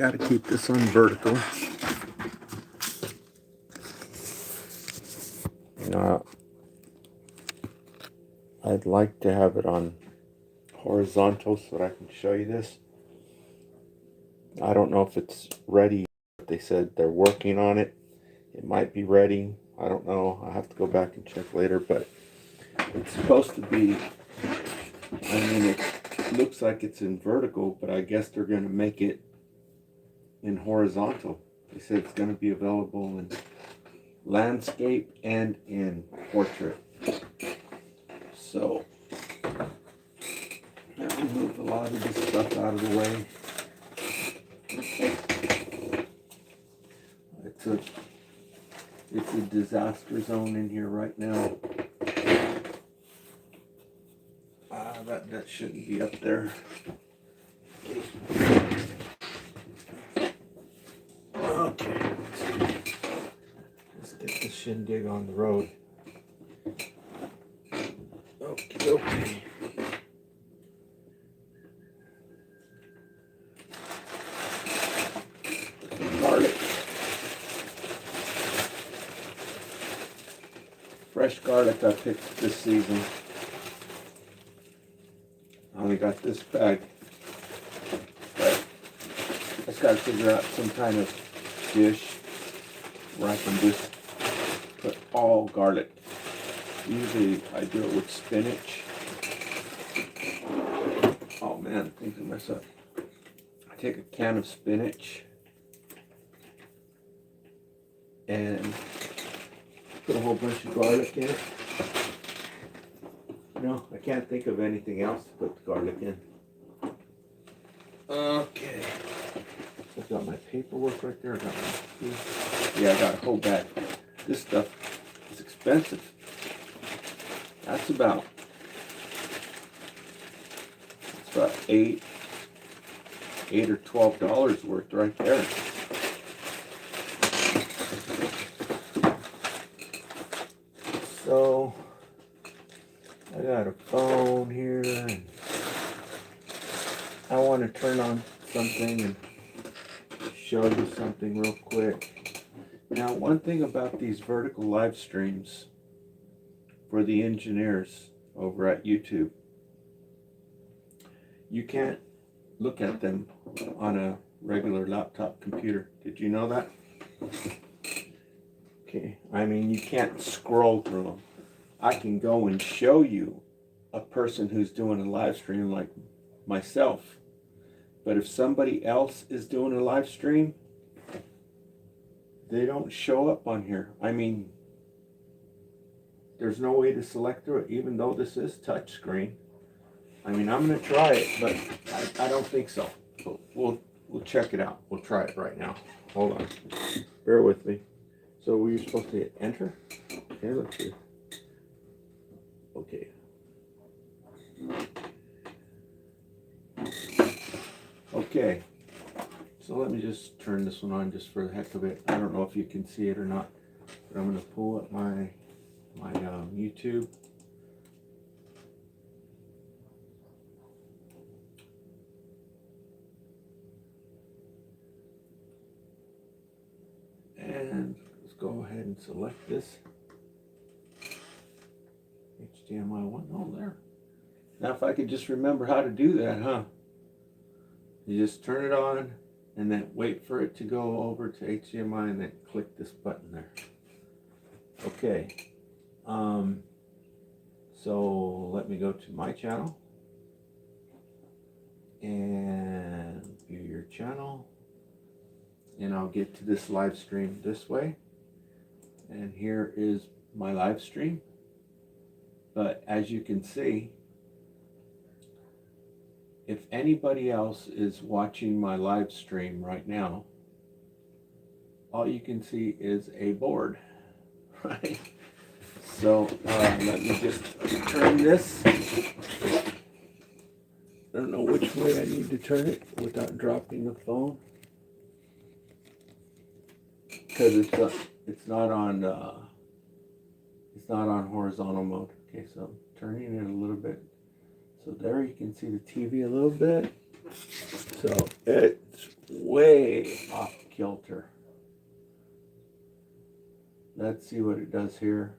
Got to keep this on vertical. I'd like to have it on horizontal so that I can show you this. I don't know if it's ready. They said they're working on it. It might be ready. I don't know. I'll have to go back and check later, but it's supposed to be, I mean, it looks like it's in vertical, but I guess they're going to make it in horizontal. They said it's going to be available in landscape and in portrait. So let me move a lot of this stuff out of the way. It's a disaster zone in here right now. That shouldn't be up there. Okay. Let's get this shindig on the road. Okay. Garlic. Fresh garlic I picked this season. I only got this bag, but I just got to figure out some kind of dish where I can just put all garlic. Usually I do it with spinach. Oh man, things will mess up. I take a can of spinach and put a whole bunch of garlic in it. No, I can't think of anything else to put the garlic in. Okay. I've got my paperwork right there. I got my food. Yeah, I got a whole bag. This stuff is expensive. That's about $8 or $12 worth right there. So I got a phone here and I want to turn on something and show you something real quick. Now, one thing about these vertical live streams for the engineers over at YouTube, you can't look at them on a regular laptop computer. Did you know that? Okay, I mean, you can't scroll through them. I can go and show you a person who's doing a live stream like myself. But if somebody else is doing a live stream, they don't show up on here. I mean, there's no way to select through it, even though this is touch screen. I mean, I'm going to try it, but I don't think so. But we'll check it out. We'll try it right now. Hold on. Bear with me. So were you supposed to hit enter? Okay, let's see. Okay. Okay. So let me just turn this one on just for the heck of it. I don't know if you can see it or not, but I'm going to pull up my YouTube. And let's go ahead and select this. HDMI 1, oh there. Now if I could just remember how to do that, huh? You just turn it on and then wait for it to go over to HDMI and then click this button there. Okay. So let me go to my channel and view your channel. And I'll get to this live stream this way. And here is my live stream. But as you can see, if anybody else is watching my live stream right now, all you can see is a board, right? So let me just turn this. I don't know which way I need to turn it without dropping the phone, because it's not on horizontal mode. Okay, so I'm turning it a little bit. So there you can see the TV a little bit. So it's way off kilter. Let's see what it does here.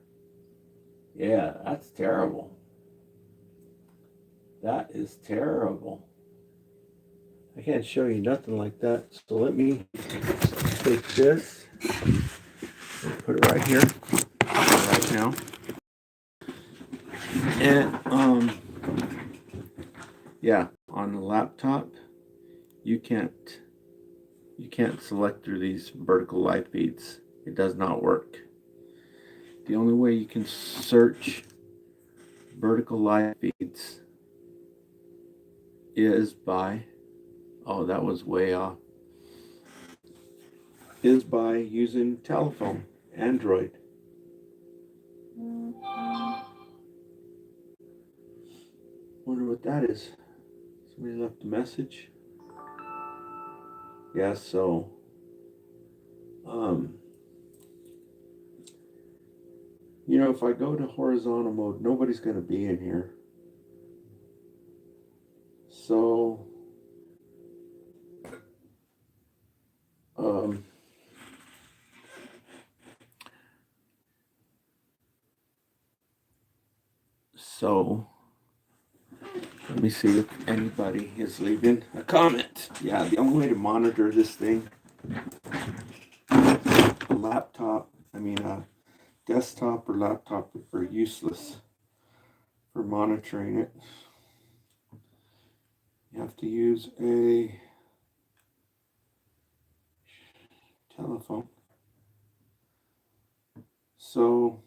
Yeah, that's terrible. That is terrible. I can't show you nothing like that. So let me take this and put it right here, right now. And yeah, on the laptop, you can't select through these vertical live feeds. It does not work. The only way you can search vertical live feeds is by, oh, that was way off, is by using telephone, Android. Wonder what that is. Somebody left a message. Yeah, so you know, if I go to horizontal mode, nobody's going to be in here. So so let me see if anybody is leaving a comment. Yeah, the only way to monitor this thing, a laptop, desktop or laptop are useless for monitoring it. You have to use a telephone. So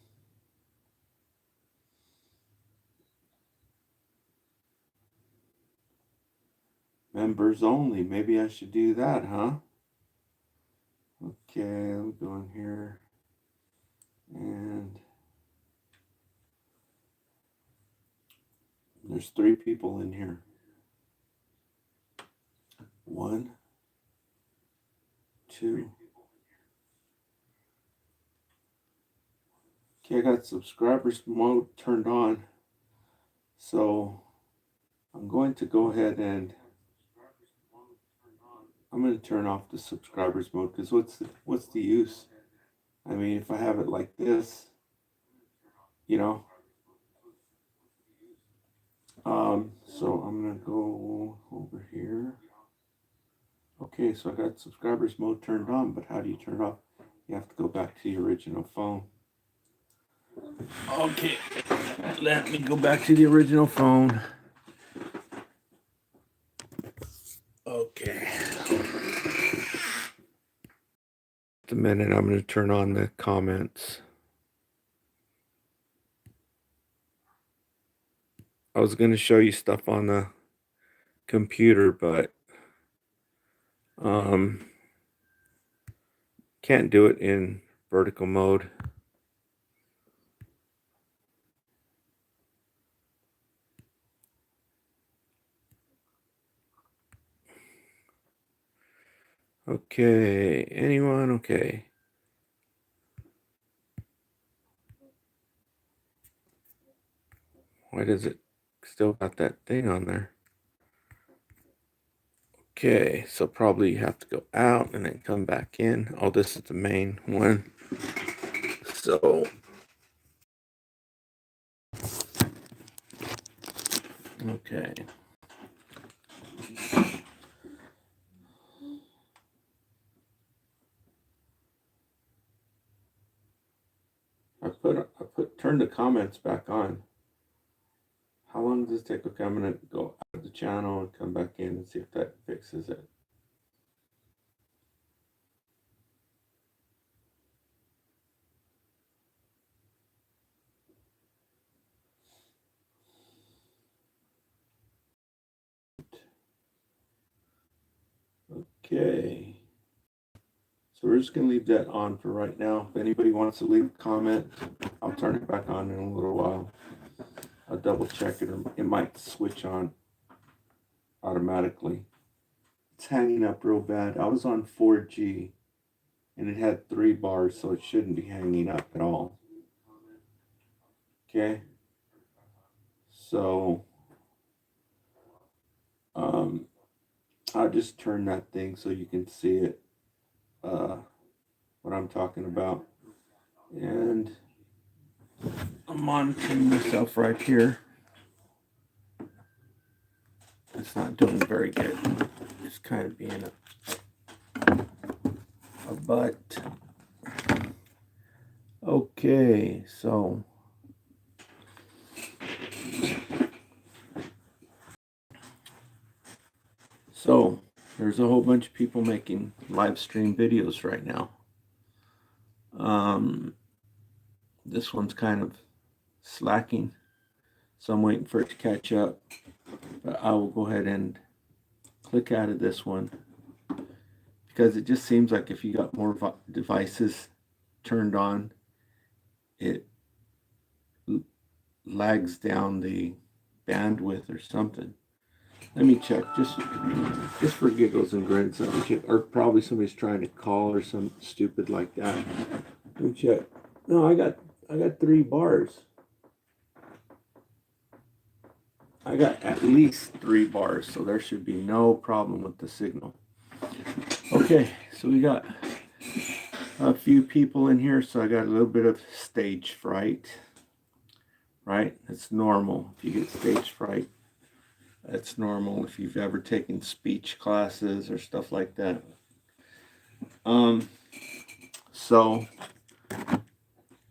members only. Maybe I should do that, huh? Okay, let me go in here and there's 3 people in here. 1, 2. Okay, I got subscribers mode turned on. So I'm going to go ahead and I'm going to turn off the subscribers mode because what's the use? I mean, if I have it like this, you know. So I'm going to go over here. Okay, so I got subscribers mode turned on, but how do you turn it off? You have to go back to the original phone. Okay, let me go back to the original phone. Okay. Just a minute, I'm going to turn on the comments. I was going to show you stuff on the computer, but can't do it in vertical mode. Okay, anyone? Okay. Why does it still got that thing on there? Okay, so probably you have to go out and then come back in. Oh, this is the main one. So, okay. Turn the comments back on. How long does it take? Okay, I'm gonna go out of the channel and come back in and see if that fixes it. Okay. So we're just gonna leave that on for right now. If anybody wants to leave a comment, I'll turn it back on in a little while. I'll double check it, or it might switch on automatically. It's hanging up real bad. I was on 4G and it had 3 bars, so it shouldn't be hanging up at all. Okay. So I'll just turn that thing so you can see it, what I'm talking about. And I'm monitoring myself right here. It's not doing very good. It's kind of being a butt. Okay, so there's a whole bunch of people making live stream videos right now. This one's kind of slacking, so I'm waiting for it to catch up. But I will go ahead and click out of this one because it just seems like if you got more devices turned on, it lags down the bandwidth or something. Let me check, just for giggles and grins. Let me check, or probably somebody's trying to call or some stupid like that. Let me check. No, I got 3 bars. I got at least 3 bars, so there should be no problem with the signal. Okay, so we got a few people in here, so I got a little bit of stage fright. Right? It's normal if you get stage fright. That's normal if you've ever taken speech classes or stuff like that. So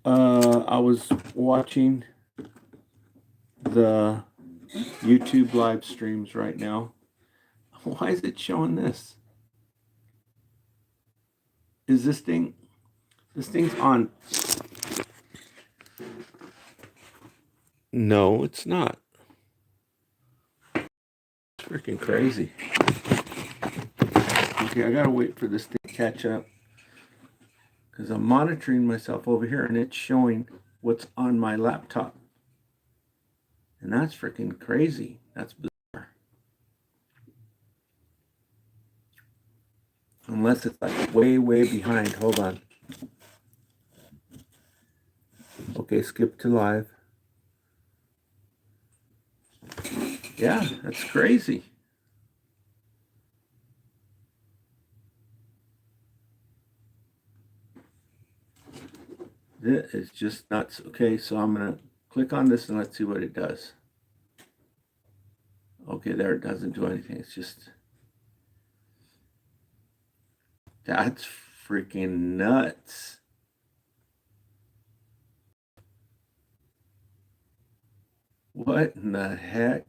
I was watching the YouTube live streams right now. Why is it showing this? Is this thing's on? No, it's not. It's freaking crazy. Okay, I gotta wait for this thing to catch up because I'm monitoring myself over here and it's showing what's on my laptop. And that's freaking crazy. That's bizarre. Unless it's like way, way behind. Hold on. Okay, skip to live. Yeah, that's crazy. This is just nuts. Okay, so I'm going to click on this and let's see what it does. Okay, there, it doesn't do anything. It's just... That's freaking nuts. What in the heck?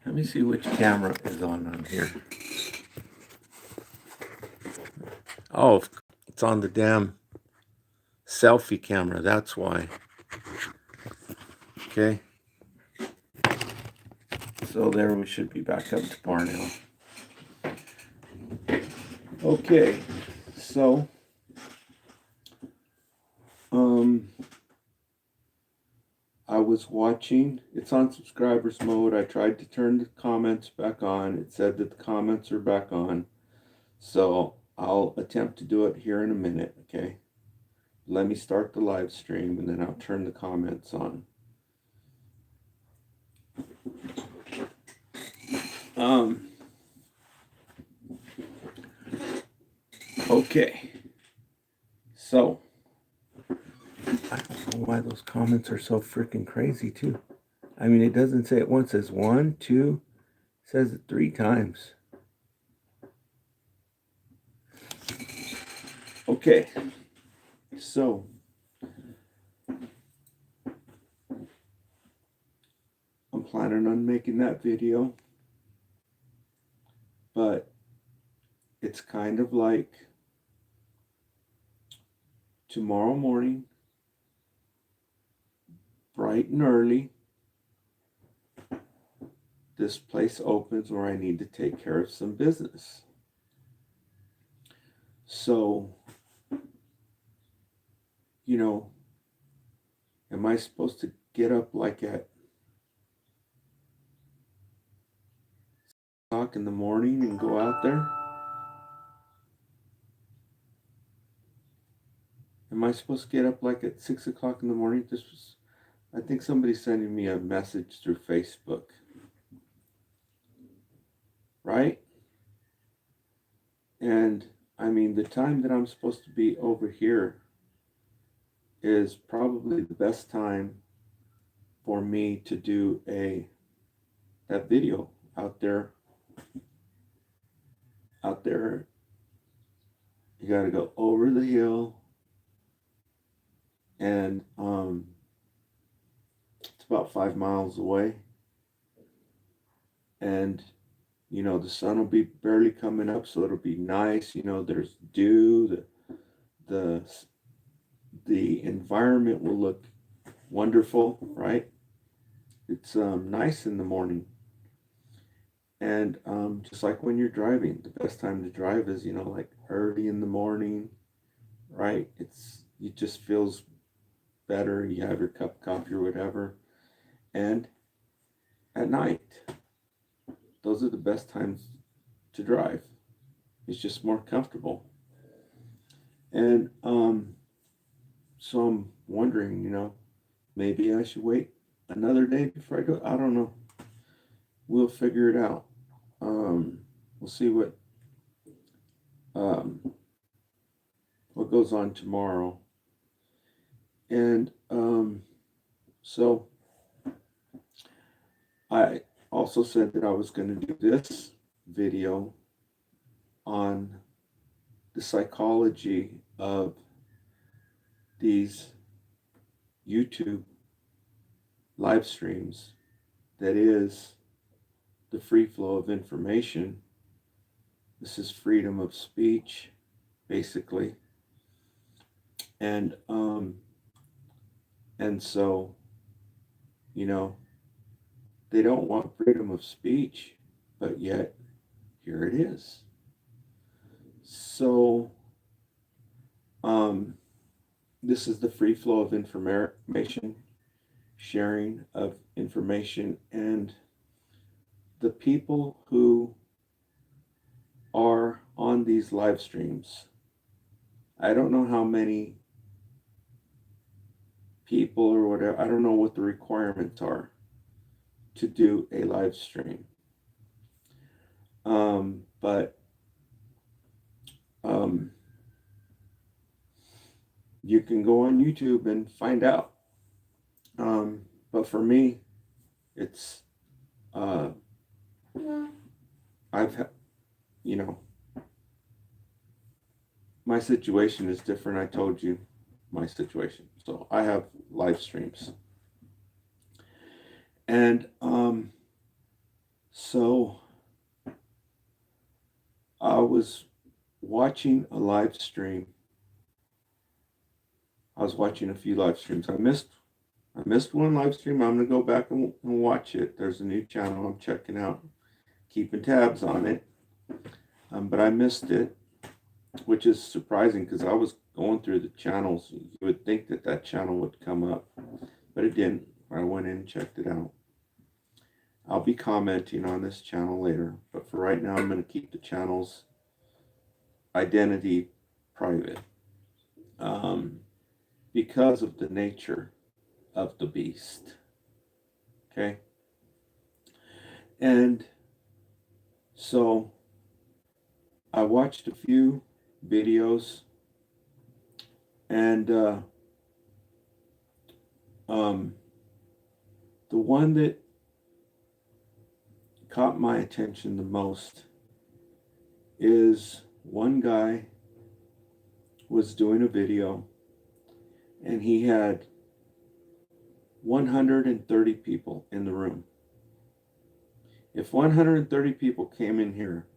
Let me see which camera is on here. Oh, it's on the damn selfie camera. That's why. Okay. So there we should be back up to par now. Okay. So I was watching, it's on subscribers mode. I tried to turn the comments back on. It said that the comments are back on. So I'll attempt to do it here in a minute, okay? Let me start the live stream and then I'll turn the comments on. Okay. So I don't know why those comments are so freaking crazy too. I mean, it doesn't say it once, it says 1, 2, it says it 3 times. Okay, so I'm planning on making that video, but it's kind of like tomorrow morning, bright and early, this place opens where I need to take care of some business. So, you know, am I supposed to get up like at 6 o'clock in the morning and go out there? Am I supposed to get up like at 6 o'clock in the morning? This was, I think somebody's sending me a message through Facebook. right? And I mean, the time that I'm supposed to be over here is probably the best time for me to do that video out there. Out there, you got to go over the hill, and it's about 5 miles away, and the sun will be barely coming up, so it'll be nice. There's dew. The the environment will look wonderful, right? It's nice in the morning, and just like when you're driving, the best time to drive is like early in the morning, right? It just feels better. You have your cup of coffee or whatever, and at night, those are the best times to drive. It's just more comfortable. And so I'm wondering, maybe I should wait another day before I go. I don't know. We'll figure it out. We'll see um, what goes on tomorrow. And so I also said that I was going to do this video on the psychology of these YouTube live streams, that is the free flow of information. This is freedom of speech, basically. And so, they don't want freedom of speech, but yet here it is. So this is the free flow of information, sharing of information, and the people who are on these live streams. I don't know how many people or whatever. I don't know what the requirements are to do a live stream. But you can go on YouTube and find out. But for me, it's I've my situation is different. I told you my situation. So I have live streams. And so I was watching a live stream. I was watching a few live streams. I missed one live stream. I'm gonna go back and watch it. There's a new channel I'm checking out, keeping tabs on it. But I missed it, which is surprising because I was going through the channels. You would think that channel would come up, but it didn't. I went in and checked it out. I'll be commenting on this channel later, but for right now, I'm going to keep the channel's identity private because of the nature of the beast. Okay? And so I watched a few videos, and the one that caught my attention the most is one guy was doing a video, and he had 130 people in the room. If 130 people came in here,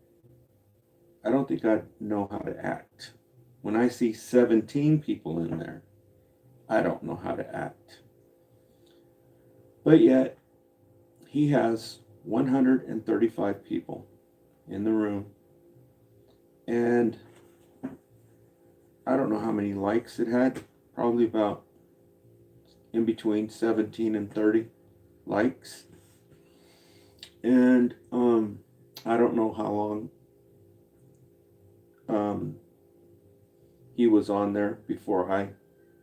I don't think I'd know how to act. When I see 17 people in there, I don't know how to act. But yet, he has 135 people in the room, and I don't know how many likes it had, probably about in between 17 and 30 likes. And I don't know how long he was on there before I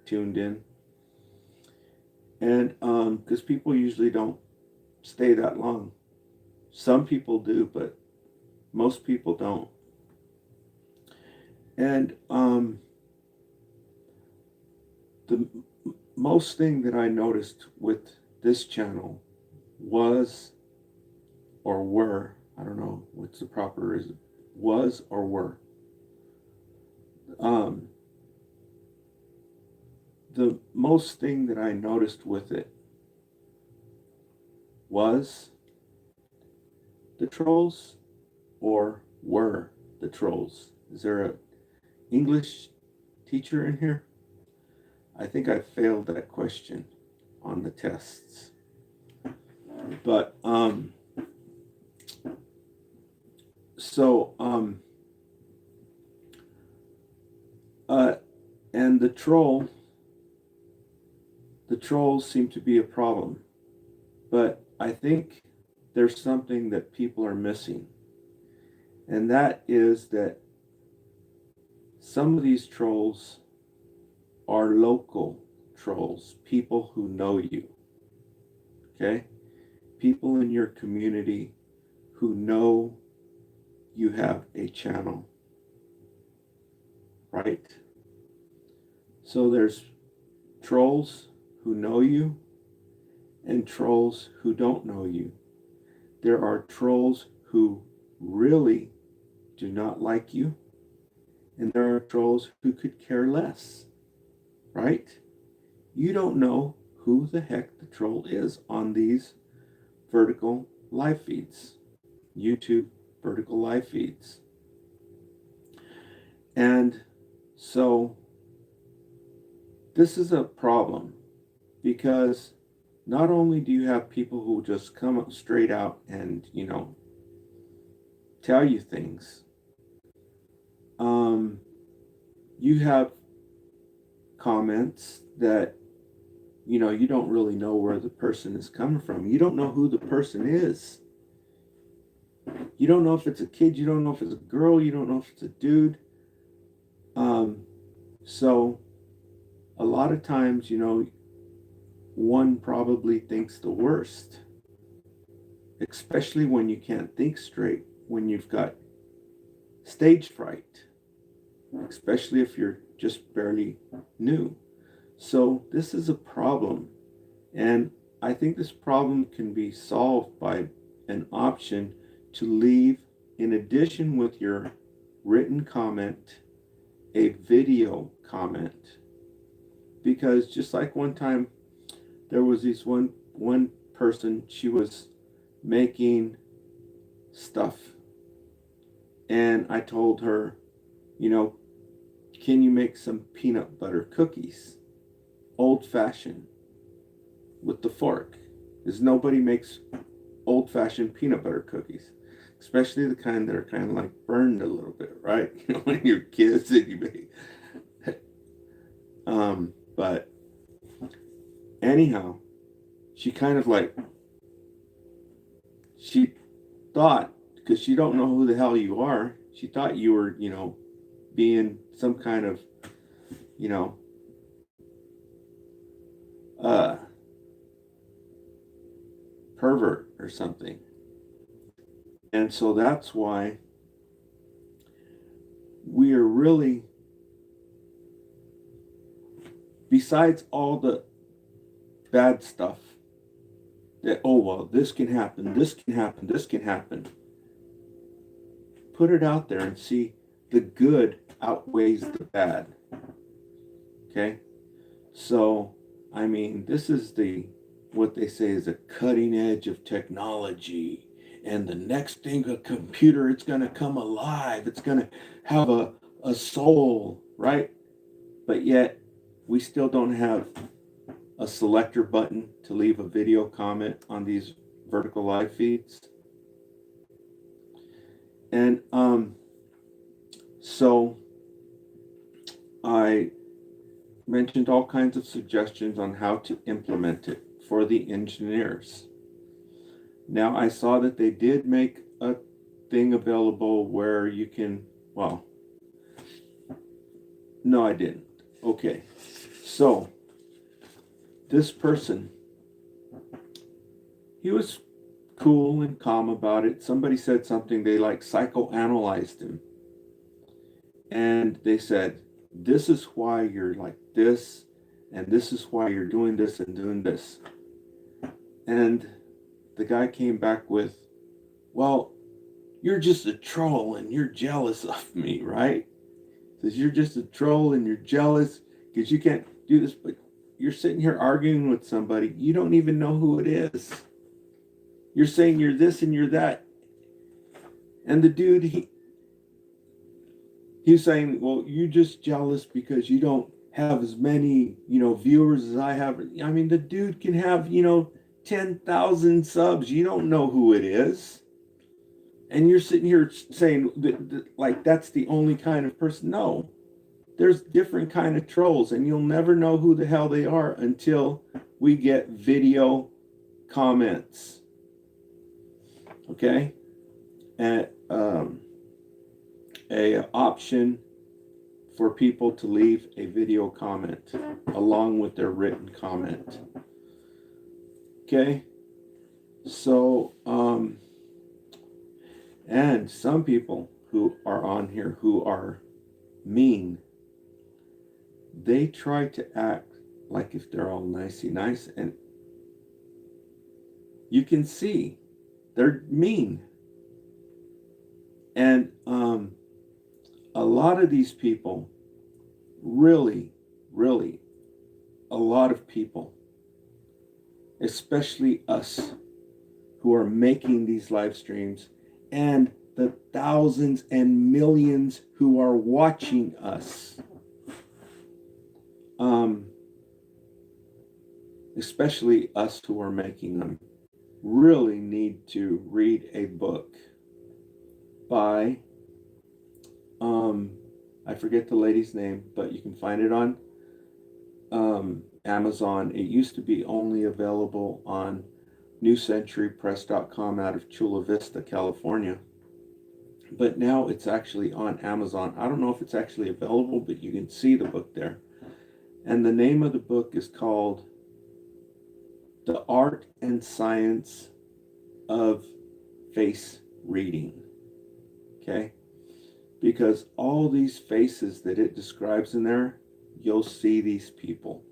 tuned in. And because people usually don't stay that long. Some people do, but Most people don't. And the most thing that I noticed with this channel was or were, I don't know what's the proper is, was or were. The most thing that I noticed with it was the trolls or were the trolls. Is there a English teacher in here? I think I failed that question on the tests. But and the trolls seem to be a problem. But I think there's something that people are missing. And that is that some of these trolls are local trolls, people who know you. Okay? People in your community who know you have a channel. Right? So there's trolls who know you and trolls who don't know you. There are trolls who really do not like you, and there are trolls who could care less, right? You don't know who the heck the troll is on these vertical live feeds, YouTube vertical live feeds. And so this is a problem, because not only do you have people who just come up straight out and, tell you things, you have comments that, you don't really know where the person is coming from. You don't know who the person is. You don't know if it's a kid. You don't know if it's a girl. You don't know if it's a dude. So a lot of times, one probably thinks the worst, especially when you can't think straight, when you've got stage fright, especially if you're just barely new. So this is a problem, and I think this problem can be solved by an option to leave, in addition with your written comment, a video comment. Because just like one time, there was this one person, she was making stuff, and I told her, can you make some peanut butter cookies, old-fashioned, with the fork? Because nobody makes old-fashioned peanut butter cookies, especially the kind that are kind of like burned a little bit, right? When you're kids and you make. But anyhow, she kind of she thought, because she don't know who the hell you are, she thought you were, being some kind of, pervert or something. And so that's why we are really, besides all the bad stuff, that, oh, well, this can happen, this can happen, this can happen. Put it out there and see the good outweighs the bad. Okay? So, this is what they say is a cutting edge of technology. And the next thing, a computer, it's going to come alive. It's going to have a soul, right? But yet, we still don't have a selector button to leave a video comment on these vertical live feeds. And so I mentioned all kinds of suggestions on how to implement it for the engineers. Now, I saw that they did make a thing available where you can, well, no, I didn't. Okay, so this person, he was cool and calm about it. Somebody said something, they like psychoanalyzed him. And they said, this is why you're like this, and this is why you're doing this and doing this. And the guy came back with, well, you're just a troll and you're jealous of me, right? Says you're just a troll and you're jealous because you can't do this, but you're sitting here arguing with somebody. You don't even know who it is. You're saying you're this and you're that. And the dude, he's saying, well, you're just jealous because you don't have as many, viewers as I have. I mean, the dude can have, 10,000 subs. You don't know who it is. And you're sitting here saying like that's the only kind of person. No, there's different kind of trolls, and you'll never know who the hell they are until we get video comments. Okay, and a option for people to leave a video comment along with their written comment. Okay, so and some people who are on here who are mean, they try to act like if they're all nicey nice, and you can see they're mean. And a lot of these people, really, a lot of people, especially us who are making these live streams, and the thousands and millions who are watching us, especially us who are making them, really need to read a book by, I forget the lady's name, but you can find it on Amazon. It used to be only available on newcenturypress.com out of Chula Vista, California. But now it's actually on Amazon. I don't know if it's actually available, but you can see the book there. And the name of the book is called The Art and Science of Face Reading. Okay? Because all these faces that it describes in there, you'll see these people.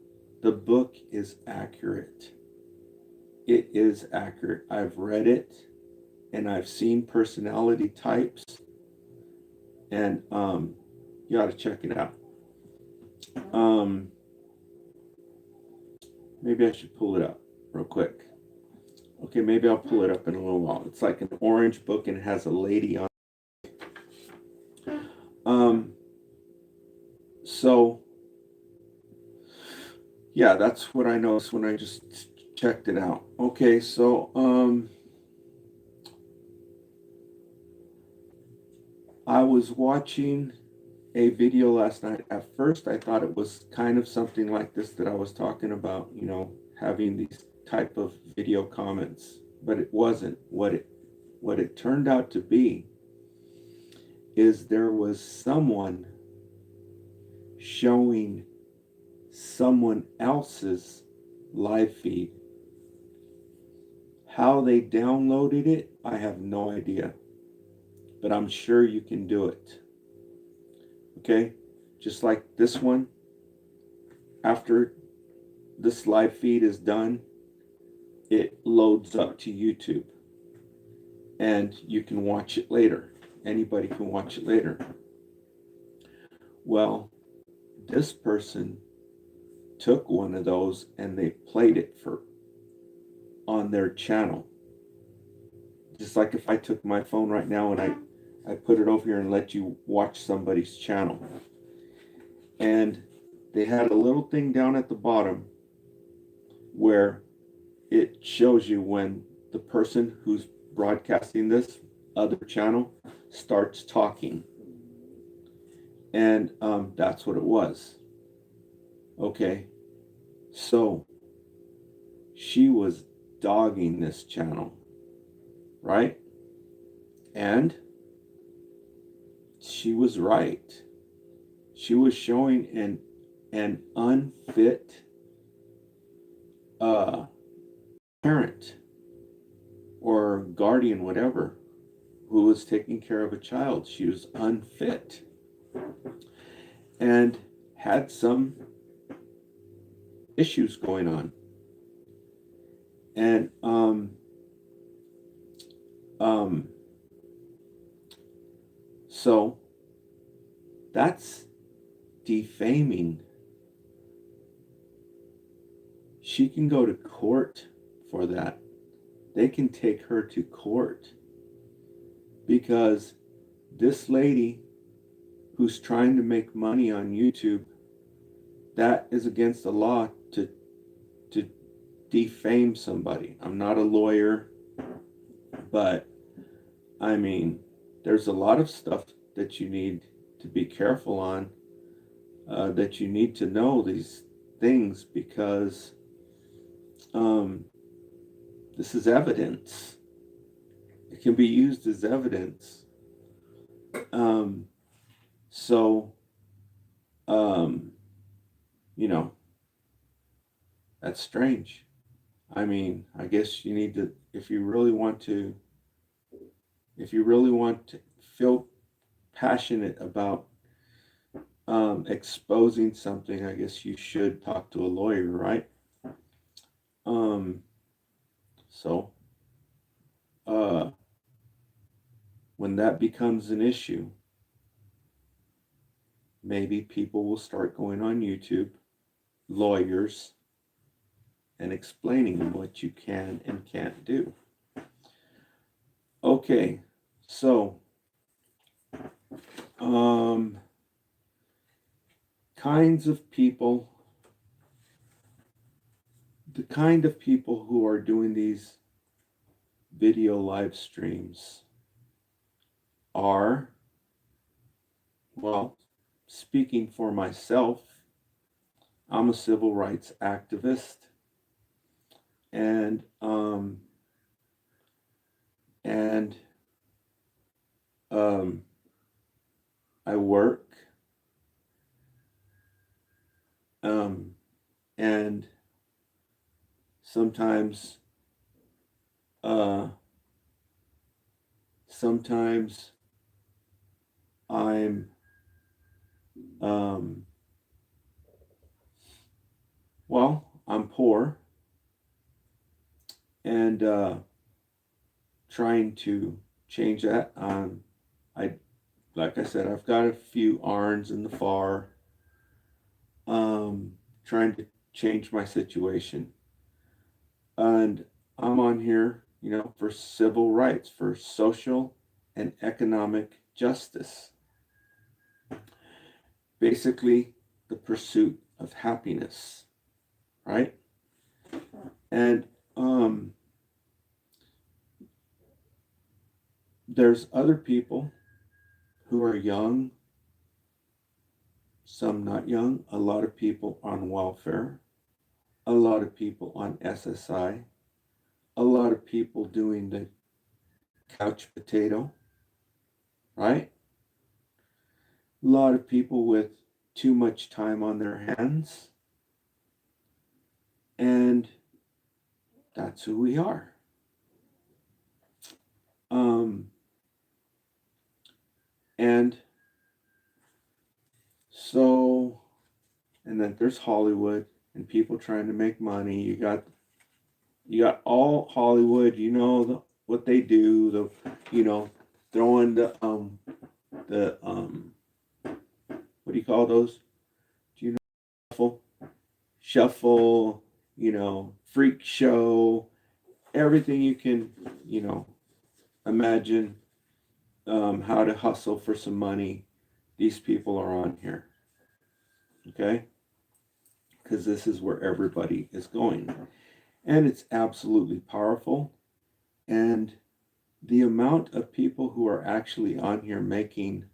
The book is accurate. It is accurate. I've read it, and I've seen personality types, and you ought to check it out. Maybe I should pull it up real quick. Okay, maybe I'll pull it up in a little while. It's like an orange book and it has a lady on. So yeah, that's what I noticed when I just checked it out. Okay, so I was watching a video last night. At first I thought it was kind of something like this that I was talking about, having these type of video comments, but it wasn't. What it turned out to be is there was someone showing someone else's live feed. How they downloaded it, I have no idea, but I'm sure you can do it. Okay, just like this one, after this live feed is done, it loads up to YouTube and you can watch it later. Anybody can watch it later. Well, this person took one of those and they played it on their channel. Just like if I took my phone right now and I put it over here and let you watch somebody's channel. And they had a little thing down at the bottom where it shows you when the person who's broadcasting this other channel starts talking. And that's what it was. Okay, so she was dogging this channel, right? And she was right. She was showing an unfit parent. or guardian, whatever, who was taking care of a child. She was unfit and had some issues going on. And so that's defaming. She can go to court for that. They can take her to court because this lady who's trying to make money on YouTube, that is against the law to defame somebody. I'm not a lawyer, but I mean, there's a lot of stuff that you need to be careful on, that you need to know these things because this is evidence. It can be used as evidence. So, you know, that's strange. I mean, I guess you need to, if you really want to feel passionate about exposing something, I guess you should talk to a lawyer, right? So when that becomes an issue, maybe people will start going on YouTube, lawyers, and explaining what you can and can't do. Okay, so kinds of people, the kind of people who are doing these video live streams are, well, speaking for myself, I'm a civil rights activist, and I work, and sometimes I'm well, I'm poor and trying to change that. Like I said, I've got a few irons in the fire, trying to change my situation. And I'm on here, for civil rights, for social and economic justice. Basically, the pursuit of happiness, right? And there's other people who are young, some not young, a lot of people on welfare, a lot of people on SSI, a lot of people doing the couch potato, right? A lot of people with too much time on their hands. And that's who we are. And so, and then there's Hollywood and people trying to make money. You got all Hollywood, what they do, throwing the what do you call those? Do you know shuffle, freak show, everything you can, imagine, how to hustle for some money. These people are on here. Okay? Because this is where everybody is going. And it's absolutely powerful. And the amount of people who are actually on here making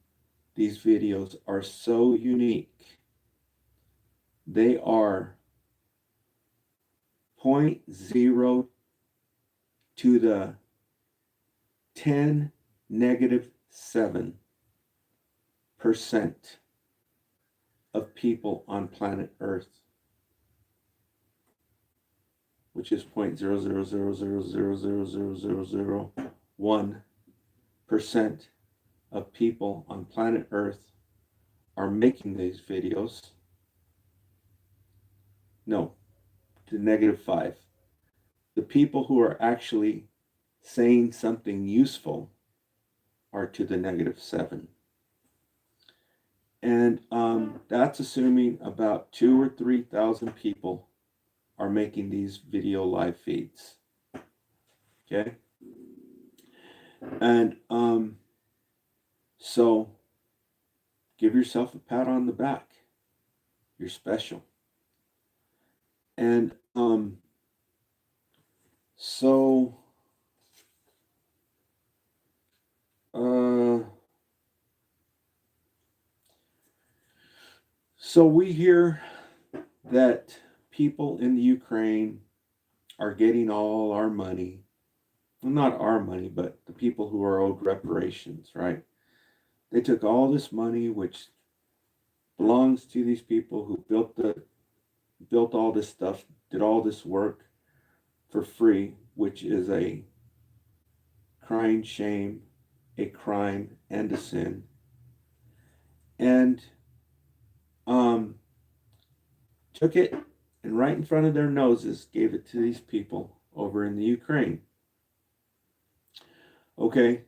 these videos are so unique. They are 0.0 to the 10 negative 7% of people on planet Earth. which is 0.000000001% of people on planet Earth are making these videos. No, to -5. The people who are actually saying something useful are to the -7. And that's assuming about 2,000 or 3,000 people are making these video live feeds. Okay? And so give yourself a pat on the back. You're special. And so we hear that people in the Ukraine are getting all our money. Well, not our money, but the people who are owed reparations, right? They took all this money, which belongs to these people who built all this stuff, did all this work for free, which is a crying shame, a crime, and a sin. And took it and right in front of their noses gave it to these people over in the Ukraine. Okay,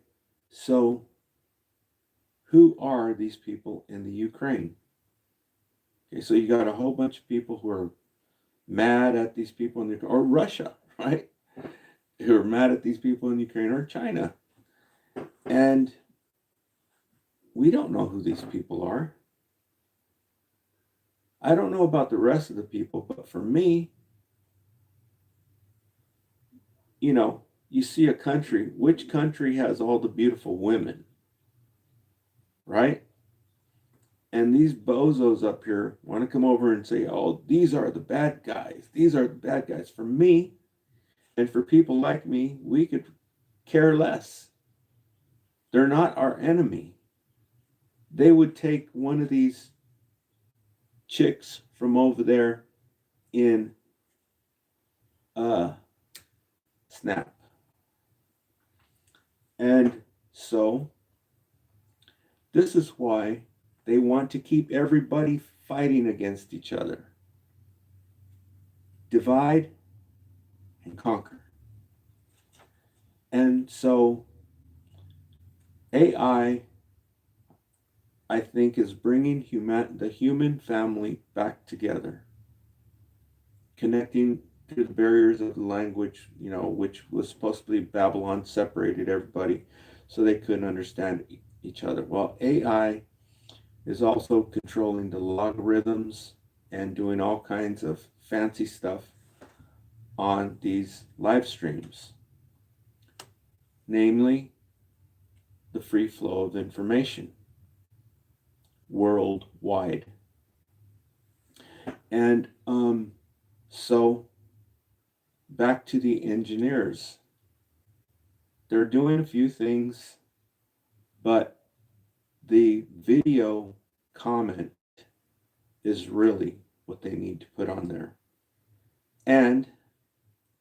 so who are these people in the Ukraine? Okay, so you got a whole bunch of people who are mad at these people in the Ukraine, or Russia, right? Who are mad at these people in Ukraine, or China. And we don't know who these people are. I don't know about the rest of the people, but for me, you know, you see a country, which country has all the beautiful women, right? And these bozos up here want to come over and say, oh, these are the bad guys. These are the bad guys. For me, and for people like me, we could care less. They're not our enemy. They would take one of these chicks from over there in Snap. And so this is why they want to keep everybody fighting against each other. Divide and conquer. And so AI, I think, is bringing the human family back together, connecting through the barriers of the language, you know, which was supposed to be Babylon, separated everybody so they couldn't understand each other. Well, AI is also controlling the logarithms and doing all kinds of fancy stuff on these live streams, namely the free flow of information worldwide. And so back to the engineers. They're doing a few things, but the video comment is really what they need to put on there. And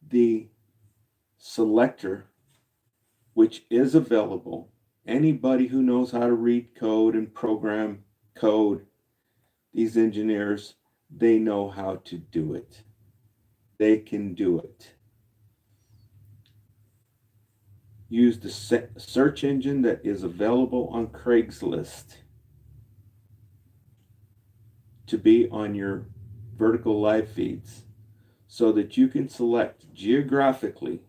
the selector, which is available, anybody who knows how to read code and program code, these engineers, they know how to do it. They can do it. Use the search engine that is available on Craigslist to be on your vertical live feeds so that you can select geographically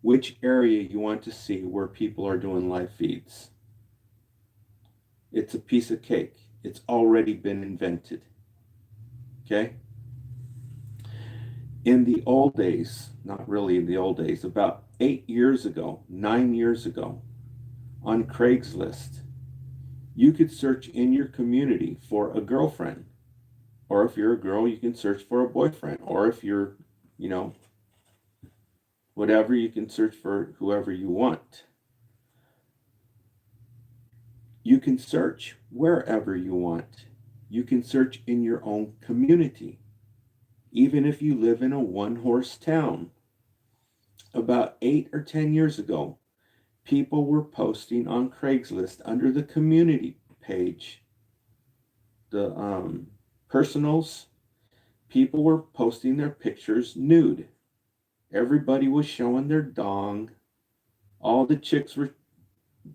which area you want to see where people are doing live feeds. It's a piece of cake. It's already been invented. Okay? In the old days, not really in the old days, about 8 years ago, 9 years ago, on Craigslist, you could search in your community for a girlfriend. Or if you're a girl, you can search for a boyfriend. Or if you're, you know, whatever, you can search for whoever you want. You can search wherever you want. You can search in your own community. even if you live in a one-horse town. About 8 or 10 years ago, people were posting on Craigslist under the community page, the personals, people were posting their pictures nude. Everybody was showing their dong. All the chicks were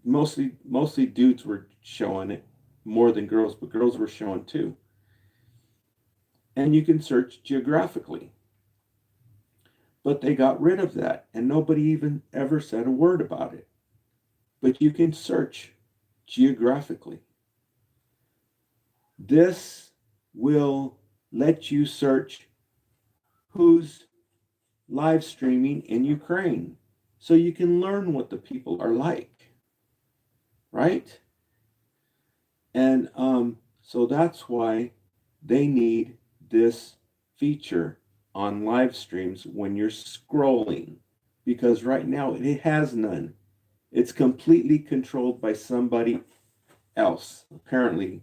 mostly dudes were showing it more than girls, but girls were showing too. And you can search geographically. But they got rid of that and nobody even ever said a word about it. But you can search geographically. This will let you search who's live streaming in Ukraine so you can learn what the people are like, right? And so that's why they need this feature on live streams when you're scrolling, because right now it has none. It's completely controlled by somebody else, apparently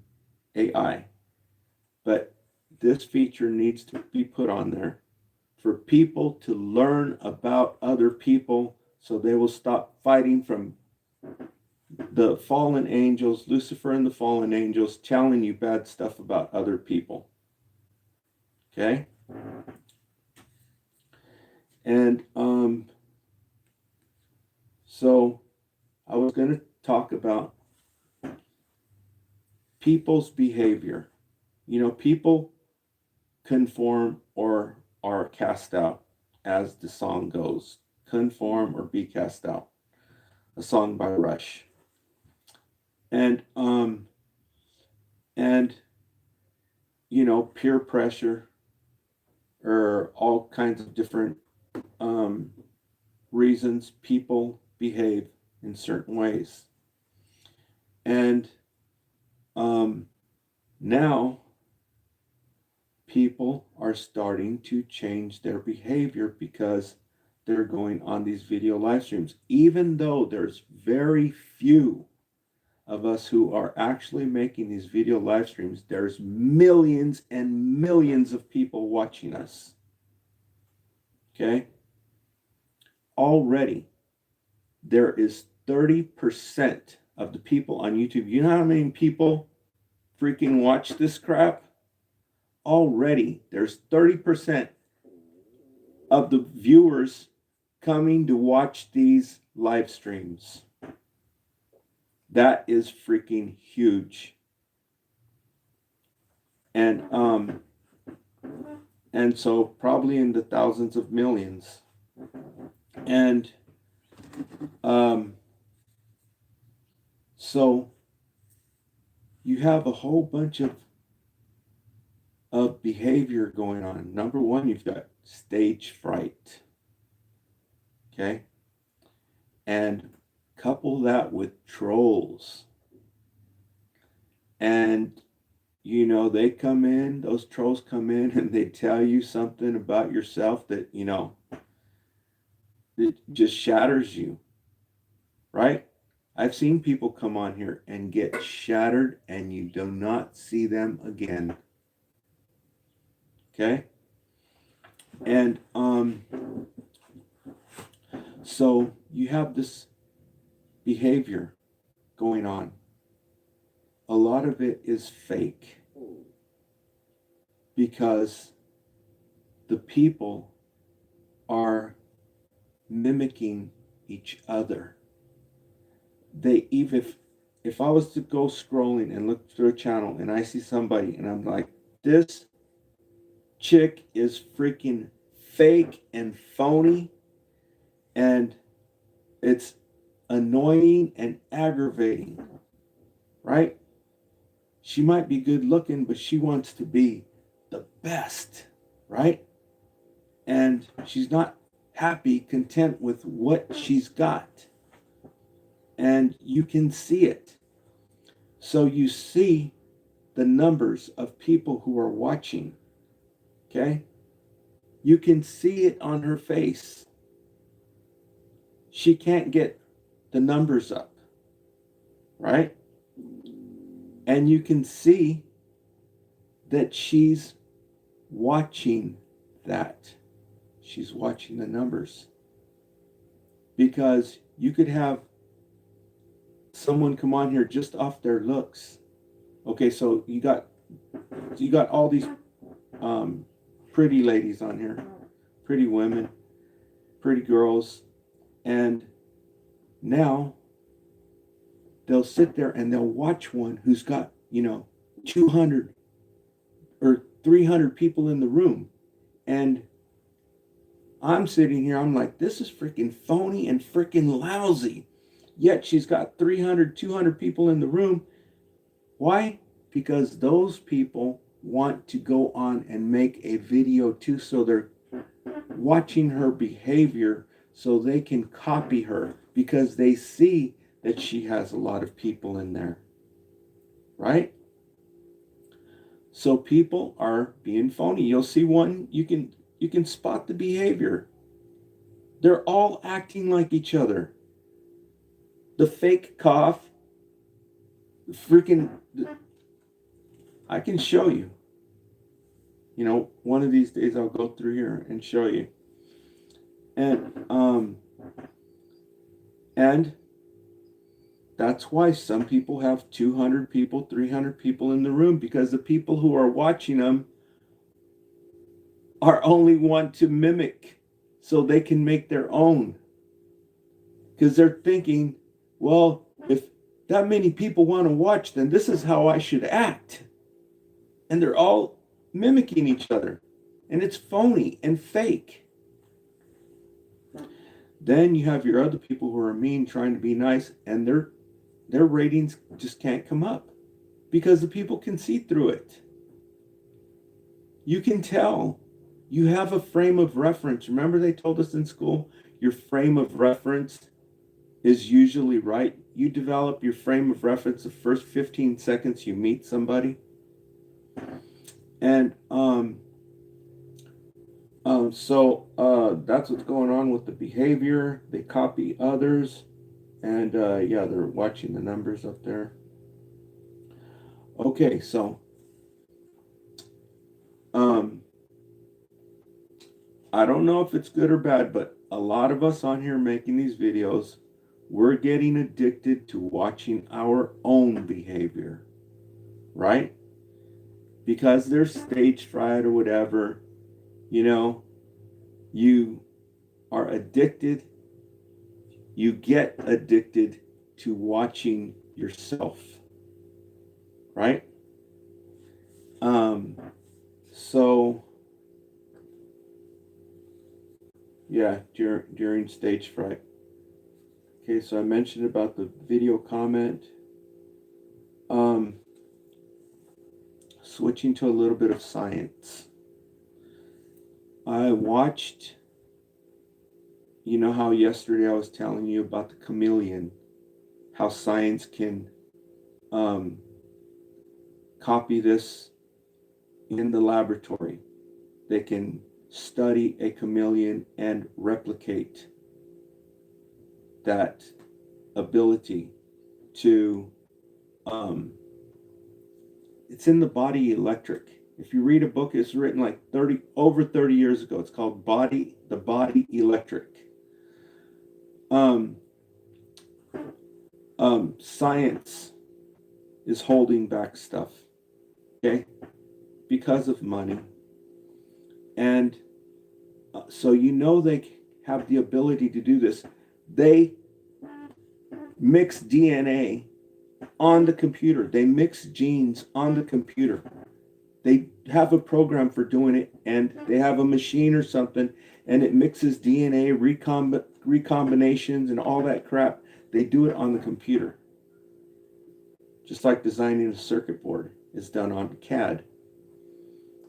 AI. But this feature needs to be put on there for people to learn about other people so they will stop fighting from the fallen angels, Lucifer and the fallen angels, telling you bad stuff about other people. Okay? And so I was going to talk about people's behavior. You know, people conform or are cast out, as the song goes. Conform or be cast out. A song by Rush. And you know, peer pressure or all kinds of different reasons people behave in certain ways. And now people are starting to change their behavior because they're going on these video live streams, even though there's very few of us who are actually making these video live streams. There's millions and millions of people watching us. Okay? Already, there is 30% of the people on YouTube. You know how many people freaking watch this crap? Already, there's 30% of the viewers coming to watch these live streams. That is freaking huge. And so probably in the thousands of millions. And so you have a whole bunch of behavior going on. Number one, you've got stage fright. Okay? And couple that with trolls. And, you know, they come in, those trolls come in and they tell you something about yourself that, you know, it just shatters you, right? I've seen people come on here and get shattered and you do not see them again. Okay? And so you have this behavior going on. A lot of it is fake because the people are mimicking each other. They even if I was to go scrolling and look through a channel and I see somebody and I'm like, this chick is freaking fake and phony and it's annoying and aggravating, right? She might be good looking, but she wants to be the best, right? And she's not happy, content with what she's got. And you can see it. So you see the numbers of people who are watching, okay? You can see it on her face. She can't get the numbers up, right? And you can see that she's watching that she's watching the numbers. Because you could have someone come on here just off their looks. Okay, so you got all these pretty ladies on here, pretty women, pretty girls, and now they'll sit there and they'll watch one who's got 200 or 300 people in the room, and I'm sitting here, I'm like, this is freaking phony and freaking lousy. Yet she's got 300, 200 people in the room. Why? Because those people want to go on and make a video too, so they're watching her behavior so they can copy her, because they see that she has a lot of people in there, right? So people are being phony. You'll see one, you can spot the behavior. They're all acting like each other. The fake cough, the freaking, I can show you. One of these days I'll go through here and show you. And that's why some people have 200 people, 300 people in the room, because the people who are watching them are only want to mimic so they can make their own. Because they're thinking, well, if that many people want to watch, then this is how I should act. And they're all mimicking each other. And it's phony and fake. Then you have your other people who are mean, trying to be nice, and their ratings just can't come up because the people can see through it. You can tell. You have a frame of reference. Remember they told us in school, your frame of reference is usually right. You develop your frame of reference the first 15 seconds you meet somebody. And so that's what's going on with the behavior. They copy others. And yeah, they're watching the numbers up there. Okay, so I don't know if it's good or bad, but a lot of us on here making these videos, we're getting addicted to watching our own behavior, right? Because they're stage fright or whatever, you are addicted. You get addicted to watching yourself, right? So yeah, during stage fright. Okay, so I mentioned about the video comment. Switching to a little bit of science. I watched, how yesterday I was telling you about the chameleon, how science can copy this in the laboratory. They can study a chameleon and replicate that ability to it's in the Body Electric. If you read a book, it's written like over 30 years ago. It's called The Body Electric. Science is holding back stuff, okay, because of money. And so they have the ability to do this. They mix DNA on the computer. They mix genes on the computer. They have a program for doing it, and they have a machine or something, and it mixes DNA, recombinations, and all that crap. They do it on the computer. Just like designing a circuit board is done on CAD,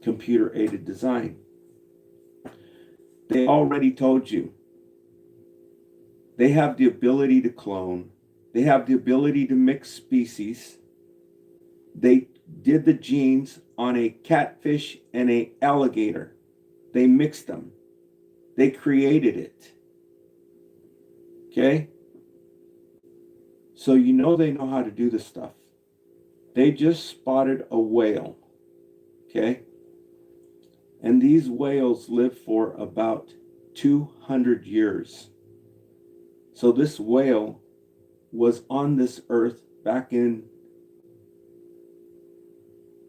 computer-aided design. They already told you. They have the ability to clone. They have the ability to mix species. They did the genes on a catfish and an alligator. They mixed them. They created it. Okay? So they know how to do this stuff. They just spotted a whale. Okay? And these whales live for about 200 years. So this whale was on this earth back in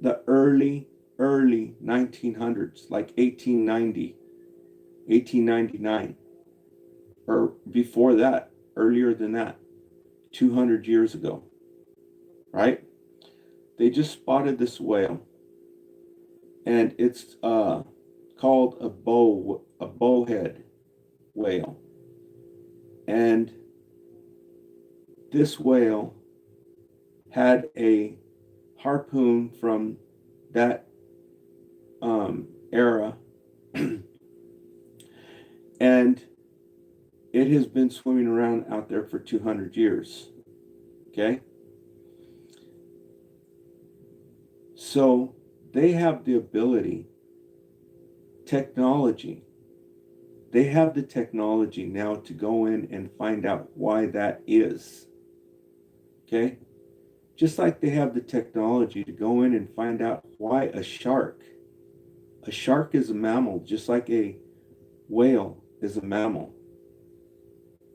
the early 1900s, like 1890, 1899, or before that, earlier than that, 200 years ago, right? They just spotted this whale, and it's called a bowhead whale. And this whale had a harpoon from that era, and it has been swimming around out there for 200 years. Okay? So they have the ability, technology. They have the technology now to go in and find out why that is. Okay? Just like they have the technology to go in and find out why a shark is a mammal, just like a whale is a mammal.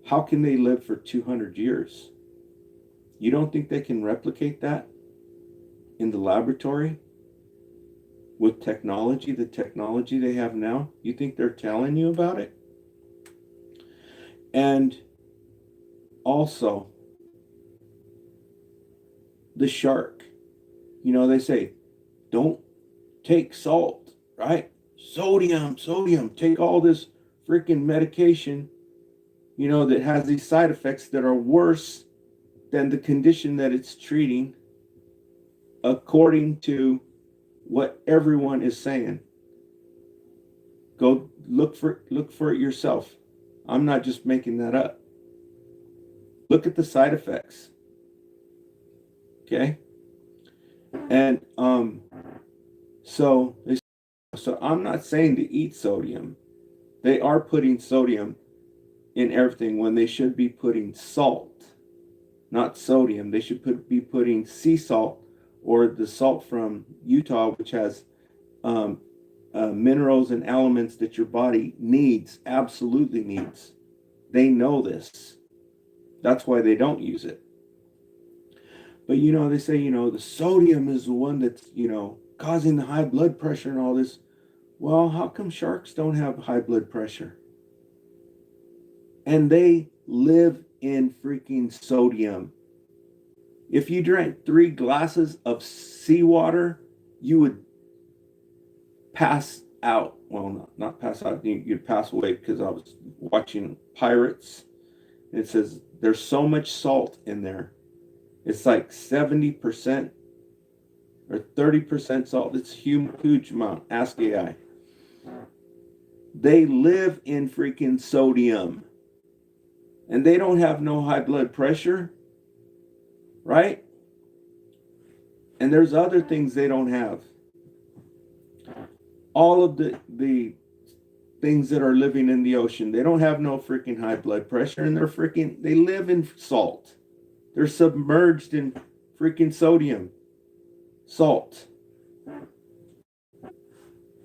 How can they live for 200 years? You don't think they can replicate that in the laboratory with technology, the technology they have now? You think they're telling you about it? And also, the shark, they say, don't take salt, right? Sodium, take all this freaking medication, that has these side effects that are worse than the condition that it's treating, according to what everyone is saying. Go look for it yourself. I'm not just making that up. Look at the side effects. Okay? And so I'm not saying to eat sodium. They are putting sodium in everything when they should be putting salt, not sodium. They should be putting sea salt, or the salt from Utah, which has minerals and elements that your body needs, absolutely needs. They know this. That's why they don't use it. But they say, the sodium is the one that's, causing the high blood pressure and all this. Well, how come sharks don't have high blood pressure? And they live in freaking sodium. If you drank 3 glasses of seawater, you would pass out. Well, not pass out. You'd pass away, because I was watching Pirates. It says there's so much salt in there. It's like 70% or 30% salt. It's huge amount. Ask AI. They live in freaking sodium. And they don't have no high blood pressure. Right? And there's other things they don't have. All of the things that are living in the ocean, they don't have no freaking high blood pressure, and they live in salt. They're submerged in freaking sodium, salt,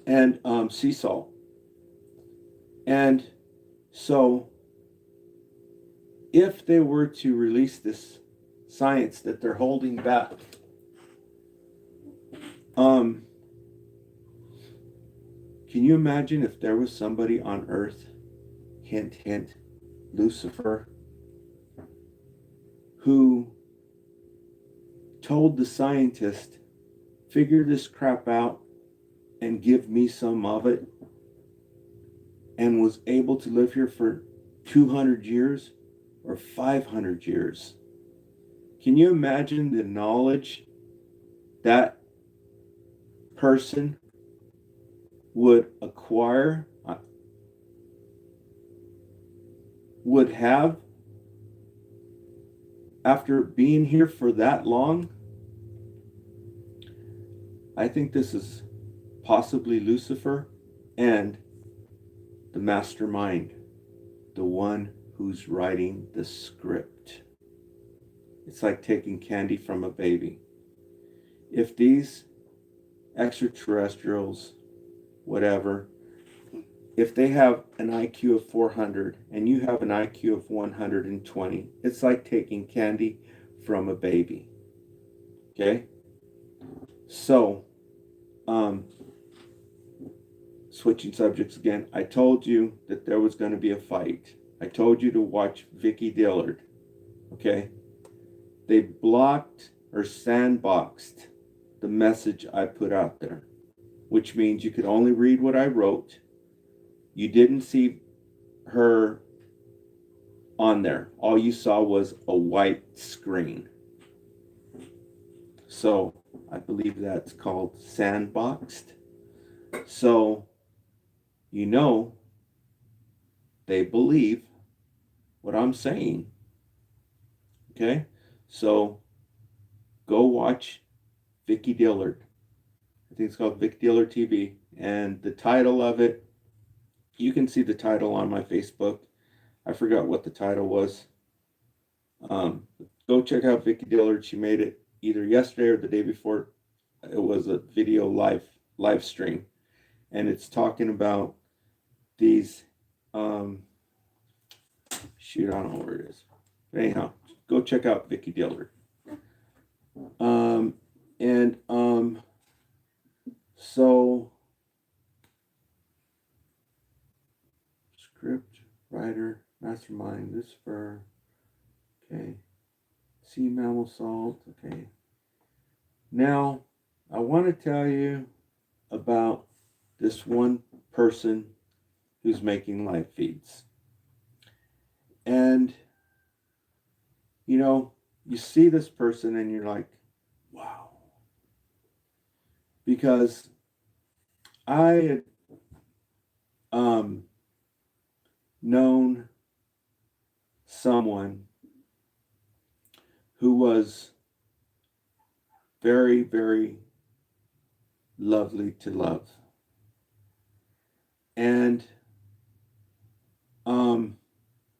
and sea salt. And so if they were to release this science that they're holding back, can you imagine if there was somebody on Earth, hint, hint, Lucifer, who told the scientist, figure this crap out and give me some of it, and was able to live here for 200 years or 500 years? Can you imagine the knowledge that person would acquire, would have, after being here for that long? I think this is possibly Lucifer and the mastermind, the one who's writing the script. It's like taking candy from a baby. If these extraterrestrials whatever, if they have an IQ of 400 and you have an IQ of 120, it's like taking candy from a baby. Okay? So, switching subjects again, I told you that there was going to be a fight. I told you to watch Vicky Dillard. Okay? They blocked or sandboxed the message I put out there, which means you could only read what I wrote. You didn't see her on there. All you saw was a white screen. So I believe that's called sandboxed. So, you know, they believe what I'm saying. Okay? So go watch Vicky Dillard. I think it's called Vic Dillard TV. And the title of it, you can see the title on my Facebook. I forgot what the title was. Go check out Vicky Dillard. She made it either yesterday or the day before. It was a video live stream, and it's talking about these. Shoot, I don't know where it is. But anyhow, go check out Vicky Dillard. And so script writer, mastermind, this for okay. Sea mammal salt, okay. Now, I want to tell you about this one person who's making live feeds. And, you know, you see this person and you're like, wow. Because I had known someone who was very, very lovely to love. And,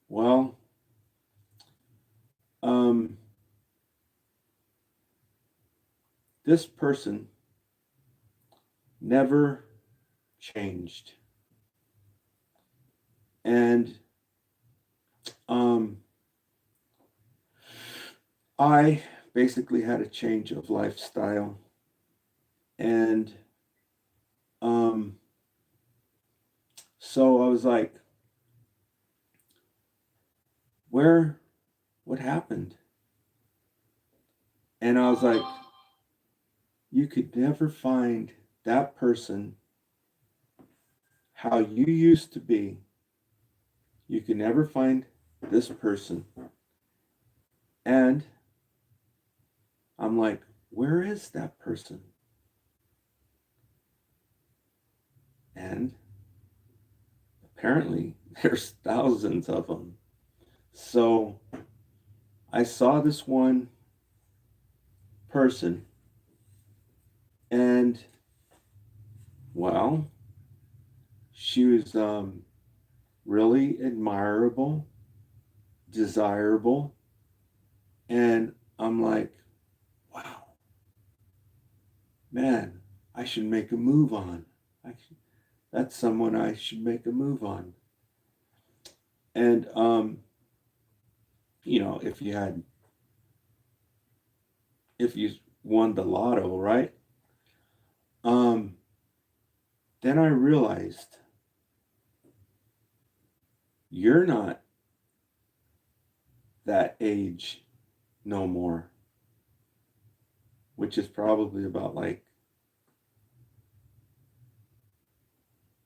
well, this person never changed. And, I basically had a change of lifestyle. And, so I was like, what happened? And I was like, you could never find that person how you used to be. You can never find this person. And I'm like, where is that person? And apparently there's thousands of them. So I saw this one person, and well, she was really admirable, desirable, and I'm like, wow, man, I should make a move on. That's someone I should make a move on. And you know, if you won the lotto, right? Then I realized you're not that age no more, which is probably about like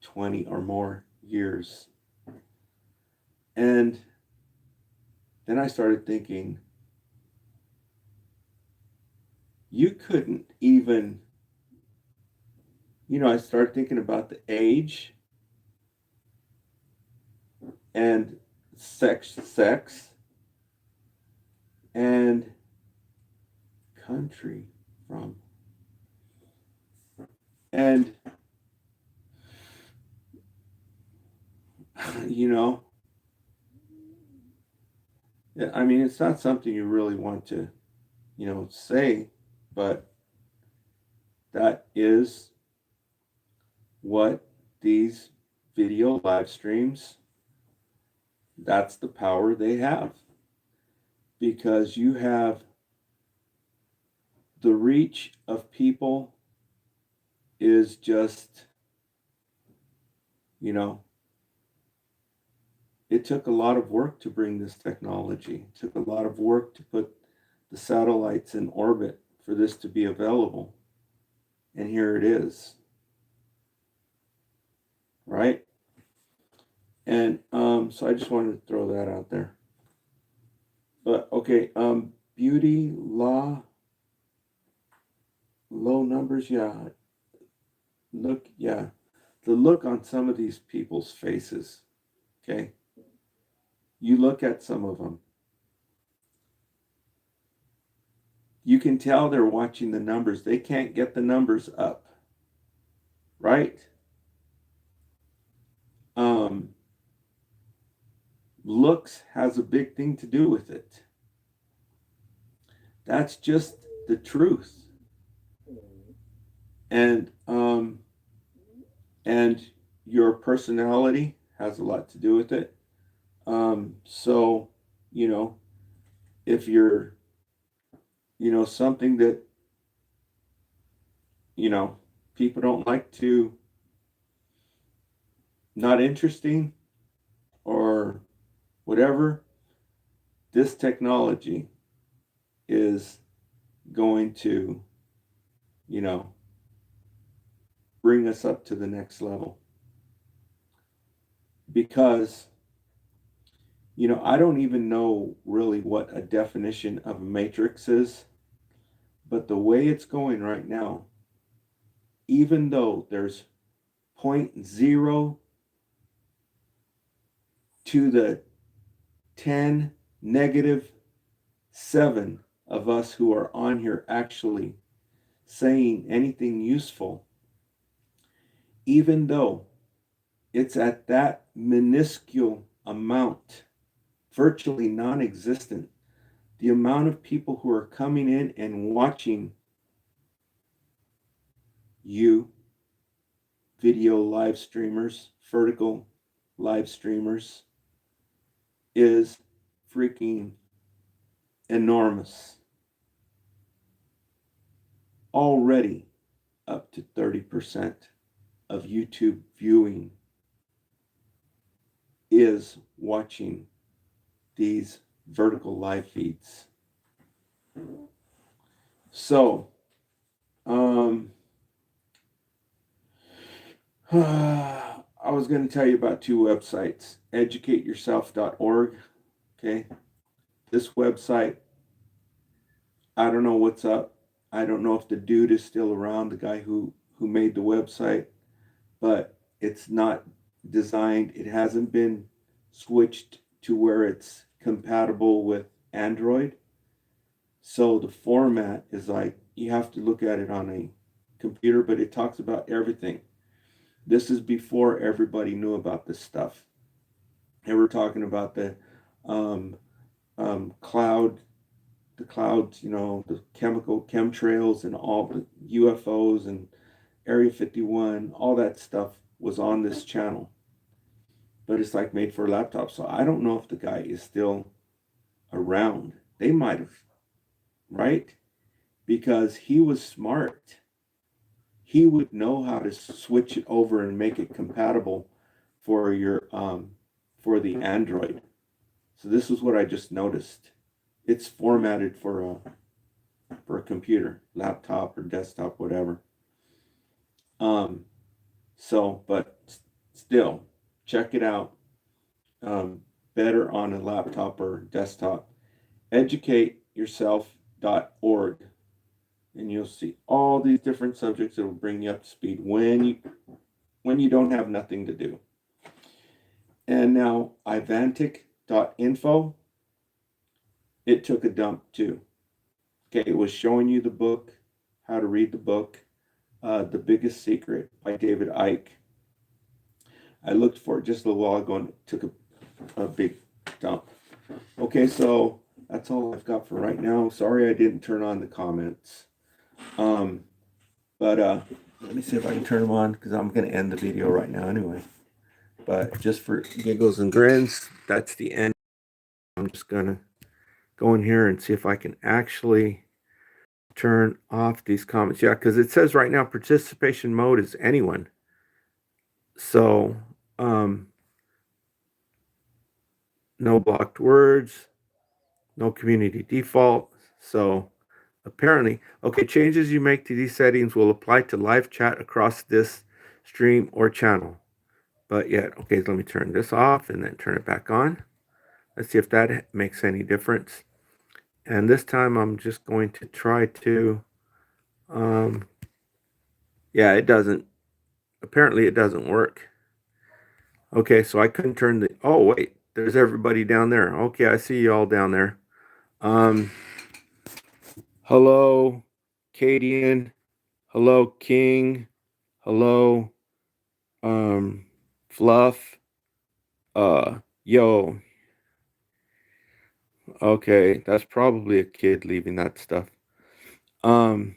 20 or more years. And then I started thinking, you couldn't even, you know, I started thinking about the age and sex and country from. And, you know, I mean, it's not something you really want to, you know, say, but that is what these video live streams, that's the power they have. Because you have the reach of people is just, you know, it took a lot of work to bring this technology. It took a lot of work to put the satellites in orbit for this to be available. And here it is. Right? And so I just wanted to throw that out there. But okay, beauty, law, low numbers, yeah. Look, yeah. The look on some of these people's faces, okay? You look at some of them. You can tell they're watching the numbers. They can't get the numbers up, right? Looks has a big thing to do with it. That's just the truth. And your personality has a lot to do with it. So, you know, if you're, you know, something that, you know, people don't like to, not interesting or whatever, this technology is going to, you know, bring us up to the next level. Because, you know, I don't even know really what a definition of a matrix is, but the way it's going right now, even though there's 0.0 to the 10 negative 7 of us who are on here actually saying anything useful, even though it's at that minuscule amount, virtually non-existent, the amount of people who are coming in and watching you, video live streamers, vertical live streamers, is freaking enormous. Already up to 30% of YouTube viewing is watching these vertical live feeds. So, I was going to tell you about two websites, educateyourself.org. Okay. This website, I don't know what's up. I don't know if the dude is still around, the guy who made the website, but it's not designed, it hasn't been switched to where it's compatible with Android. So the format is like, you have to look at it on a computer, but it talks about everything. This is before everybody knew about this stuff. And we're talking about the clouds, you know, the chemtrails and all the UFOs and Area 51, all that stuff was on this channel. But it's like made for a laptop. So I don't know if the guy is still around. They might have, right? Because he was smart. He would know how to switch it over and make it compatible for your for the Android. So this is what I just noticed. It's formatted for a computer, laptop or desktop, whatever. So, but still, check it out. Better on a laptop or desktop. Educateyourself.org. And you'll see all these different subjects that will bring you up to speed when you don't have nothing to do. And now Ivantic.info, it took a dump too. Okay, it was showing you the book, how to read the book, The Biggest Secret by David Icke. I looked for it just a little while ago and it took a big dump. Okay, so that's all I've got for right now. Sorry I didn't turn on the comments. But Let me see if I can turn them on, because I'm going to end the video right now anyway. But just for giggles and grins, that's the end. I'm just going to go in here and see if I can actually turn off these comments. Yeah, because it says right now participation mode is anyone. So, no blocked words, no community default. So apparently, okay, changes you make to these settings will apply to live chat across this stream or channel. But yet, okay, let me turn this off and then turn it back on. Let's see if that makes any difference. And this time I'm just going to try to, yeah, it doesn't, apparently it doesn't work. Okay, so I couldn't turn the, oh wait, there's everybody down there. Okay, I see you all down there. Hello, Cadian. Hello, King. Hello, Fluff. Yo. Okay, that's probably a kid leaving that stuff. Hello,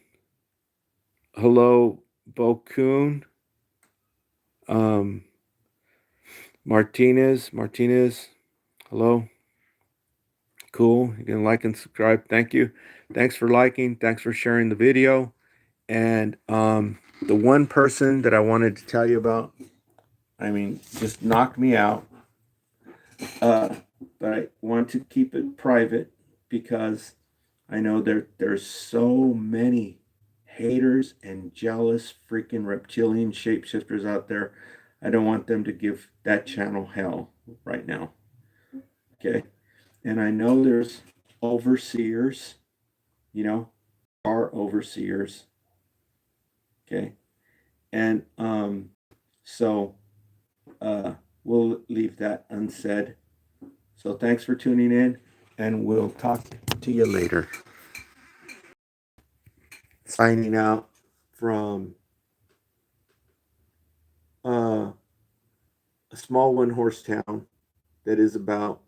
Bokun. Martinez. Hello. Cool. You can like and subscribe. Thank you. Thanks for liking. Thanks for sharing the video. And the one person that I wanted to tell you about, I mean, just knocked me out. But I want to keep it private because I know there's so many haters and jealous freaking reptilian shapeshifters out there. I don't want them to give that channel hell right now. Okay. And I know there's overseers, you know, are overseers. Okay. And so we'll leave that unsaid. So thanks for tuning in, and we'll talk to you later. Signing out from a small one-horse town that is about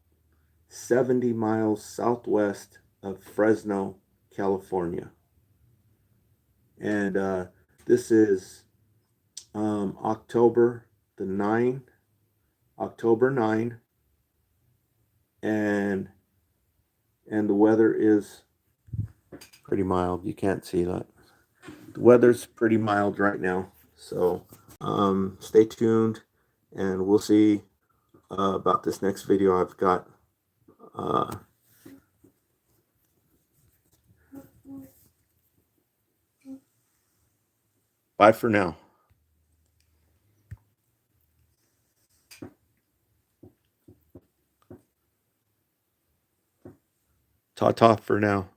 70 miles southwest of Fresno, California. And this is October 9, and the weather is pretty mild. You can't see that. The weather's pretty mild right now. So stay tuned, and we'll see about this next video I've got. Bye for now. Ta-ta for now.